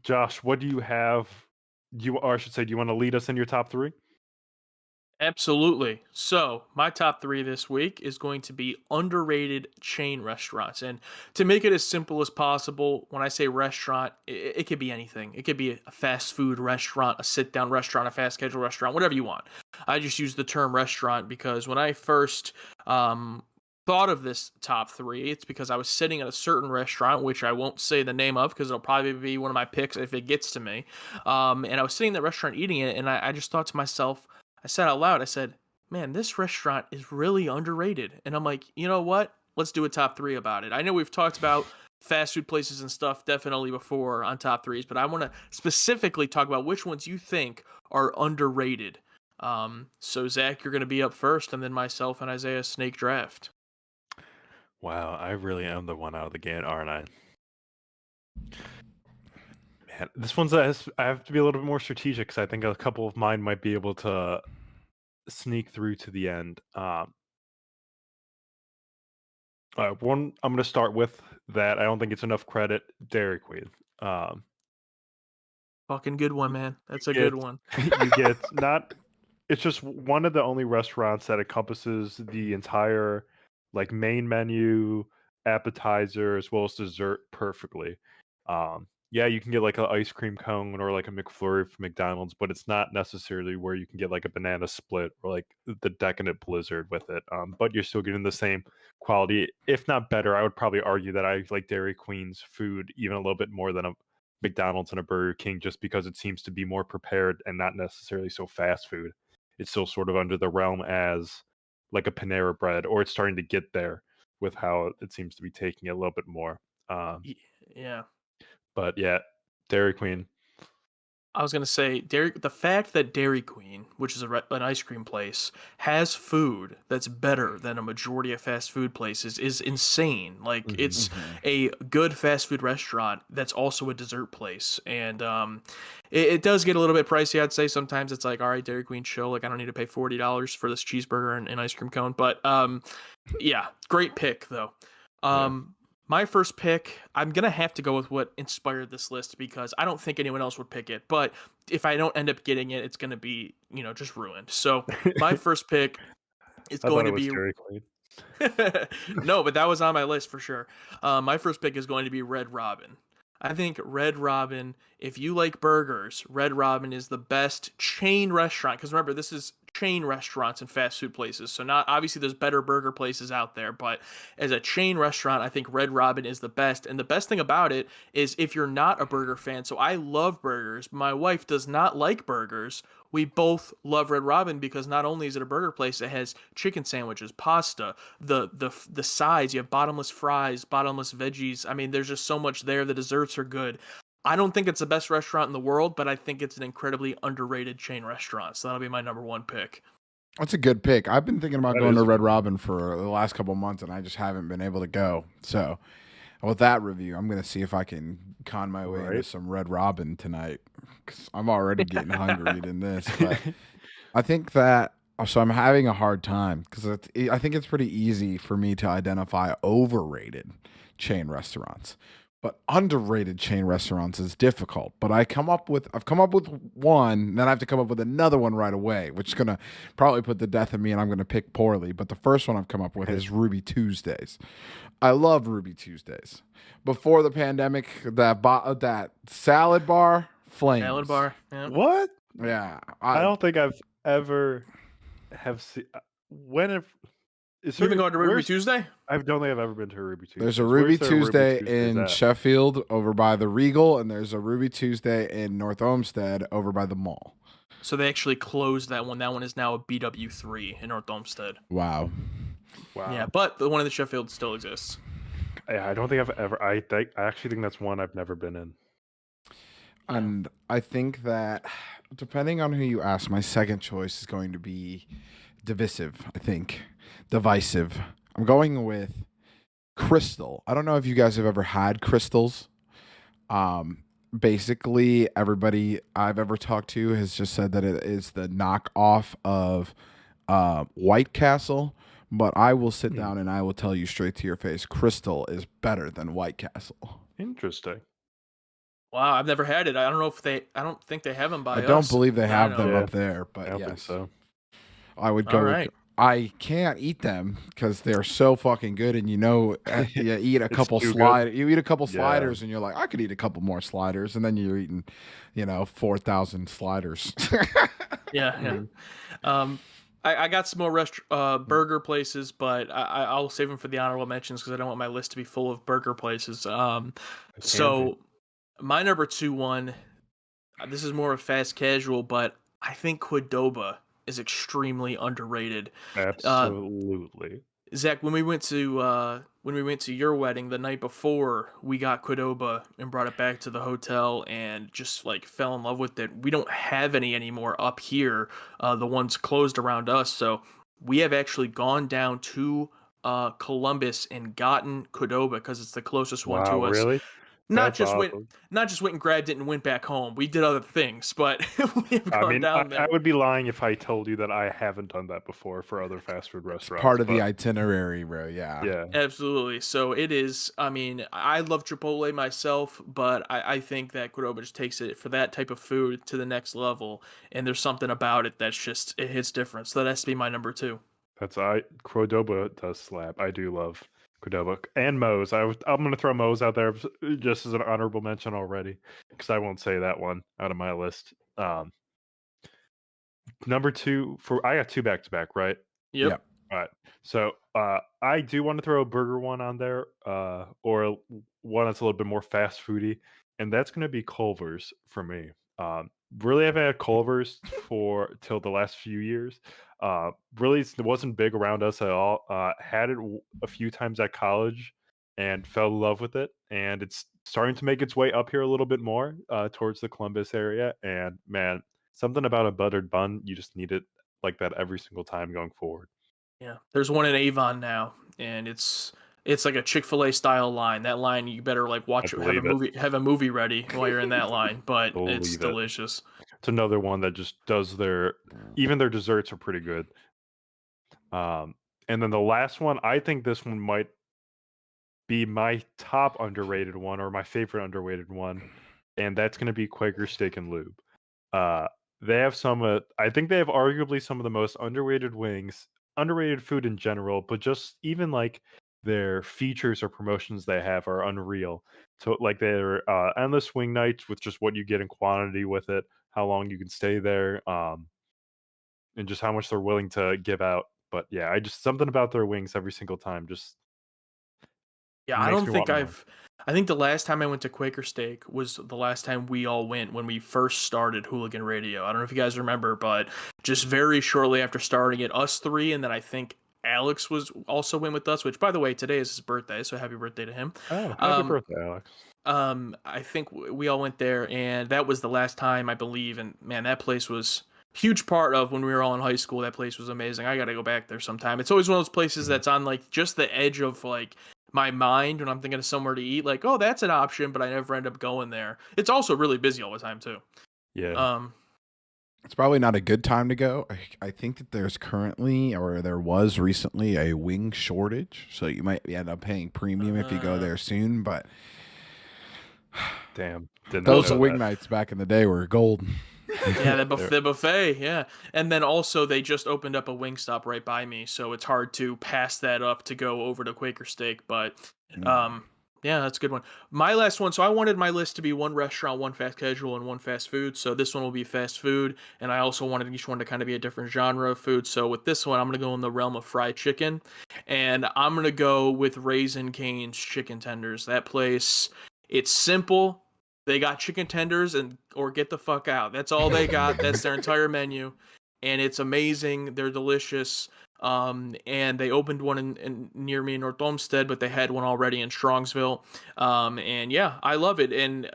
Josh, what do you have? Or I should say, do you want to lead us in your top three? Absolutely. So, my top three this week is going to be underrated chain restaurants. And to make it as simple as possible, when I say restaurant, it could be anything. It could be a fast food restaurant, a sit down restaurant, a fast casual restaurant, whatever you want. I just use the term restaurant because when I first thought of this top three, it's because I was sitting at a certain restaurant, which I won't say the name of because it'll probably be one of my picks if it gets to me. And I was sitting in that restaurant eating it, and I just thought to myself, I said out loud, I said, "Man, this restaurant is really underrated." And I'm like, you know what? Let's do a top three about it. I know we've talked about fast food places and stuff definitely before on top threes, but I want to specifically talk about which ones you think are underrated. So Zach, you're going to be up first, and then myself and Isaiah snake draft. Wow, I really am the one out of the gate, aren't I? Man, this one's I have to be a little bit more strategic because I think a couple of mine might be able to sneak through to the end. One I'm going to start with that I don't think it's enough credit. Dairy Queen. Um, Fucking good one, man. you That's a good get one. you get not. It's just one of the only restaurants that encompasses the entire like main menu, appetizer, as well as dessert perfectly. Yeah, you can get like an ice cream cone or like a McFlurry from McDonald's, but it's not necessarily where you can get like a banana split or like the decadent Blizzard with it. But you're still getting the same quality, if not better. I would probably argue that I like Dairy Queen's food even a little bit more than a McDonald's and a Burger King, just because it seems to be more prepared and not necessarily so fast food. It's still sort of under the realm as like a Panera Bread, or it's starting to get there with how it seems to be taking it a little bit more. Um, Y- Yeah. but yeah, Dairy Queen. I was gonna say the fact that Dairy Queen, which is an ice cream place, has food that's better than a majority of fast food places is insane. Like Mhm. it's Mhm. a good fast food restaurant that's also a dessert place, and it does get a little bit pricey. I'd say sometimes it's like, all right, Dairy Queen, chill. Like I don't need to pay $40 for this cheeseburger and ice cream cone, but yeah, great pick though. Yeah. Um, my first pick, I'm gonna have to go with what inspired this list because I don't think anyone else would pick it. But if I don't end up getting it, it's gonna be just ruined. So my first pick is I going thought it to was be Dairy Queen. no, but that was on my list for sure. My first pick is going to be Red Robin. I think Red Robin, if you like burgers, Red Robin is the best chain restaurant. Because remember, this is chain restaurants and fast food places. So not obviously there's better burger places out there, but as a chain restaurant, I think Red Robin is the best. And the best thing about it is if you're not a burger fan, so I love burgers. My wife does not like burgers. We both love Red Robin because not only is it a burger place, it has chicken sandwiches, pasta, the sides. You have bottomless fries, bottomless veggies. I mean, there's just so much there. The desserts are good. I don't think it's the best restaurant in the world, but I think it's an incredibly underrated chain restaurant. So that'll be my number one pick. That's a good pick. I've been thinking about That going to is a Red good one. Robin for the last couple months, and I just haven't been able to go. So, with that review, I'm going to see if I can con my way into Right? some Red Robin tonight because I'm already getting hungry in this. But I think that so I'm having a hard time because I think it's pretty easy for me to identify overrated chain restaurants. But underrated chain restaurants is difficult. But I've come up with one, then I have to come up with another one right away, which is gonna probably put the death of me, and I'm gonna pick poorly. But the first one I've come up with is Ruby Tuesdays. I love Ruby Tuesdays. Before the pandemic, that salad bar Salad flames. bar. Yeah. What? Yeah, I don't think I've ever have seen. When have is You been there? going to Ruby Where's Tuesday? I don't think I've ever been to a Ruby there's a Tuesdays. Ruby Where's there a Ruby Tuesday Tuesdays in at? Sheffield over by the Regal, and there's a Ruby Tuesday in North Olmsted over by the mall. So they actually closed that one. That one is now a BW3 in North Olmsted. Wow. Yeah, Wow. but the one in the Sheffield still exists. I don't think I've ever. I actually think that's one I've never been in. Yeah. And I think that depending on who you ask, my second choice is going to be divisive, I think. Divisive. I'm going with Crystal. I don't know if you guys have ever had crystals. Basically, everybody I've ever talked to has just said that it is the knockoff of White Castle. But I will sit Hmm, down and I will tell you straight to your face, Crystal is better than White Castle. interesting. Wow, I've never had it. I don't know if they. I don't think they have them I by don't us. believe they that I have know them of. Yeah, up there, I but don't think yes, so. I would All go. right. I can't eat them because they're so fucking good, and you eat a It's couple too good. you eat a couple Yeah. sliders, and you're like, I could eat a couple more sliders, and then you're eating, 4,000 sliders. Yeah, yeah. Mhm. Um, I got some more burger places, but I'll save them for the honorable mentions because I don't want my list to be full of burger places. It can be. So my number two one, this is more of fast casual, but I think Qdoba is extremely underrated. Uh, Absolutely. Zach, when we went to your wedding the night before, we got Qdoba and brought it back to the hotel and just like fell in love with it. We don't have any anymore up here. The ones closed around us, so we have actually gone down to Columbus and gotten Qdoba because it's the closest one Wow, to us. really? Not That's just went, awesome. not just went and grabbed it and went back home. We did other things, but we've I gone mean, I, down I there. would be lying if I told you that I haven't done that before for other fast food It's part restaurants, of the but itinerary, bro. Yeah. yeah, Absolutely. So it is. I mean, I love Chipotle myself, but I think that Qdoba just takes it for that type of food to the next level. And there's something about it that's just it hits different. So that has to be my number two. Cordoba does slap. I do love Cordoba and Moe's. I'm gonna throw Moe's out there just as an honorable mention already because I won't say that one out of my list. Number two for I got two back to back, right? Yep. Yep. All right. So I do want to throw a burger one on there, or one that's a little bit more fast foody, and that's going to be Culver's for me. Really haven't had Culver's for till the last few years. Really, it wasn't big around us at all. Had it a few times at college, and fell in love with it. And it's starting to make its way up here a little bit more towards the Columbus area. And man, something about a buttered bun, you just need it like that every single time going forward. Yeah. There's one in Avon now, and it's like a Chick-fil-A style line. That line you better like I watch it, believe it. have a movie ready while you're in that line. But it's Believe it. delicious. It's another one that just does even their desserts are pretty good. Um, and then the last one, I think this one might be my top underrated one or my favorite underrated one, and that's going to be Quaker Steak and Lube. Uh, they have some. I think they have arguably some of the most underrated wings, underrated food in general, but just even like their features or promotions they have are unreal. So like their endless wing nights with just what you get in quantity with it, how long you can stay there, and just how much they're willing to give out. But yeah, I just something about their wings every single time just Yeah, I makes don't me think want more. I think the last time I went to Quaker Steak was the last time we all went when we first started Hooligan Radio. I don't know if you guys remember, but just very shortly after starting it, us three, and then I think Alex was also went with us, which by the way, today is his birthday, so happy birthday to him. Oh, happy Um, birthday, Alex! I think we all went there, and that was the last time I believe. And man, that place was huge part of when we were all in high school. That place was amazing. I got to go back there sometime. It's always one of those places Mhm. that's on like just the edge of like my mind when I'm thinking of somewhere to eat. Like, oh, that's an option, but I never end up going there. It's also really busy all the time too. Yeah, Um, It's probably not a good time to go. I think that there's currently, or there was recently, a wing shortage. So you might end up paying premium if you go uh, there soon. But damn, did not those those know wing that. nights back in the day were gold. Yeah, They're- the buffet, yeah. And then also they just opened up a wing stop right by me, so it's hard to pass that up to go over to Quaker Steak, but Mm. um yeah, that's a good one. My last one, so I wanted my list to be one restaurant, one fast casual, and one fast food. So this one will be fast food, and I also wanted each one to kind of be a different genre of food. So with this one, I'm gonna go in the realm of fried chicken, and I'm gonna go with Raising Cane's chicken tenders. That place, it's simple. They got chicken tenders and or get the fuck out. That's all they got. That's their entire menu, and it's amazing. They're delicious. And they opened one in near me in North Olmsted, but they had one already in Strongsville. And yeah, I love it. And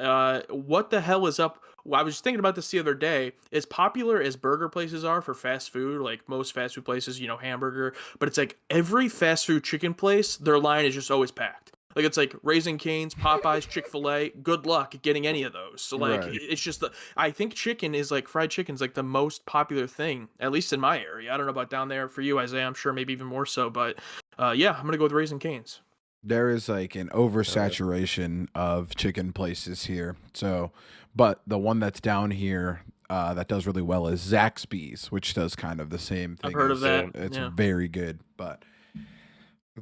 what the hell is up? Well, I was just thinking about this the other day. As popular as burger places are for fast food, like most fast food places, you know, hamburger, but it's like every fast food chicken place, their line is just always packed. Like it's like Raising Cane's, Popeyes, Chick-fil-A. Good luck getting any of those. So like Right. it's just the I think chicken is like fried chicken's like the most popular thing, at least in my area. I don't know about down there for you, Isaiah. I'm sure maybe even more so, but yeah, I'm gonna go with Raising Cane's. There is like an oversaturation of chicken places here. So, but the one that's down here that does really well is Zaxby's, which does kind of the same thing. I've heard of that. It's Yeah. very good. But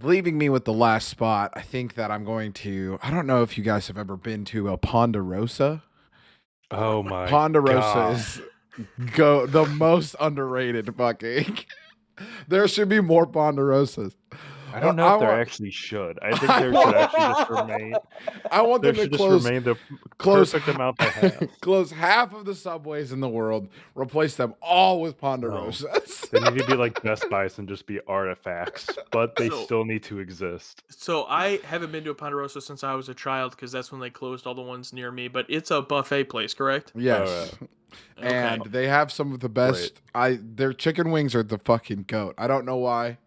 leaving me with the last spot, I think that I'm going to. I don't know if you guys have ever been to a Ponderosa. Oh my Ponderosa God. is the most underrated fucking. There should be more Ponderosas. I don't know if there want- actually should. I think there should actually just remain. I want There them to should just close remain the close- perfect amount they have. close half of the subways in the world, replace them all with Ponderosas. They need to be like Best Buys and just be artifacts, but they So- still need to exist. So I haven't been to a Ponderosa since I was a child because that's when they closed all the ones near me. But it's a buffet place, correct? Yes. Okay. And they have some of the best. Their chicken wings are the fucking goat. I don't know why.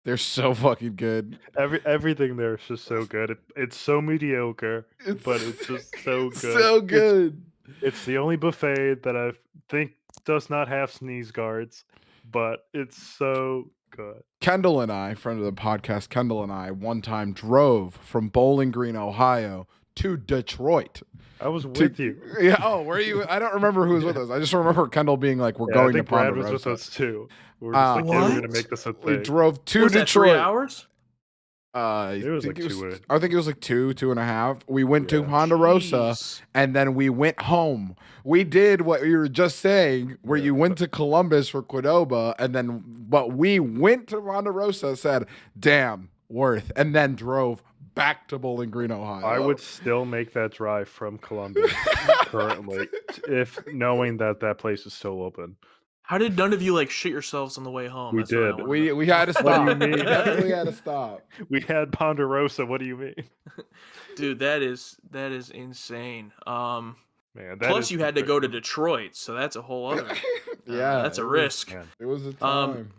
They're so fucking good. Everything there is just so good. It's so mediocre, but it's just so good. So good. It's the only buffet that I think does not have sneeze guards, but it's so good. Kendall and I, friend of the podcast, Kendall and I, one time drove from Bowling Green, Ohio to Detroit. I was with you. Yeah. Oh, were you? I don't remember who was with us. I just remember Kendall being like, "We're I going to think Brad was Ponderosa." with us too. We were just like, yeah, we're What? gonna make this a We thing. drove to Was that 3 Detroit. hours? I It was think like it was, 2 I think it was like 2.5. We went to Yeah. Ponderosa Jeez. and then we went home. We did what you were just saying, where Yeah. you went to Columbus for Qdoba, and then but we went to Ponderosa, said, "Damn, worth," and then drove back to Bowling Green, Ohio. I would still make that drive from Columbus currently, if knowing that that place is still open. How did none of you like shit yourselves on the way home? We That's what I did. wanna We know. we had to What do stop. you mean? We definitely had to stop. We had Ponderosa. What do you mean, Dude, that is insane. man? That Plus is you had to go to ridiculous. Detroit, so that's a whole other. Yeah, that's a it was- risk. Man, It was a time.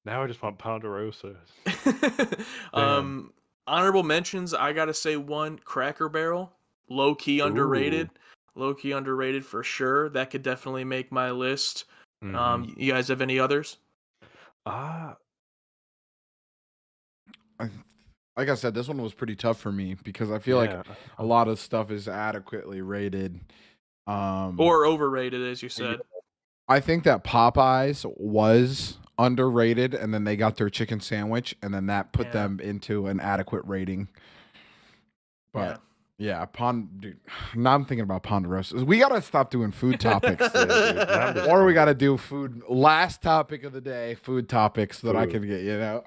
now I just want Ponderosa. Honorable mentions. I gotta say one, Cracker Barrel, low key underrated. Low key underrated for sure. That could definitely make my list. Mhm. You guys have any others? Ah, Like I said, this one was pretty tough for me because I feel like yeah. a lot of stuff is adequately rated. Or overrated, as you said. I think that Popeyes was underrated, and then they got their chicken sandwich, and then that put Yeah. them into an adequate rating. But yeah, dude, now I'm thinking about Ponderosa. We gotta stop doing food topics, I'm just- or we gotta do food. Last topic of the day, food topics that I Food. can get. You know.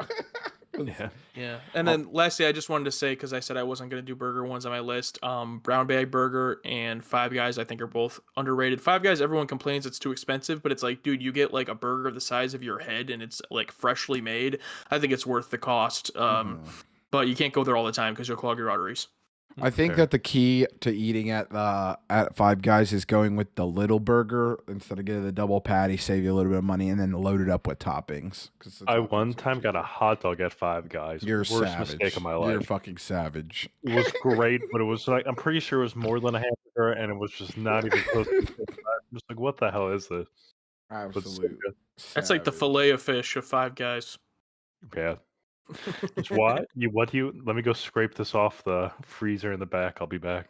Yeah. Yeah. And then lastly, I just wanted to say, because I said I wasn't going to do burger ones on my list, Brown Bag Burger and Five Guys, I think, are both underrated. Five Guys, everyone complains it's too expensive, but it's like, dude, you get like a burger the size of your head and it's like freshly made. I think it's worth the cost. But you can't go there all the time because you'll clog your arteries. I think Fair. that the key to eating at Five Guys is going with the little burger instead of getting the double patty, save you a little bit of money, and then load it up with toppings. I one time got a hot dog at Five Guys. You're Worst savage. mistake of my You're life. fucking savage. It was great, but it was like I'm pretty sure it was more than a hamburger, and it was just not even close. To I'm just like, what the hell is this? But so Absolute. good. That's like the savage. fillet of fish of Five Guys. Yeah. It's what? Let me go scrape this off the freezer in the back. I'll be back.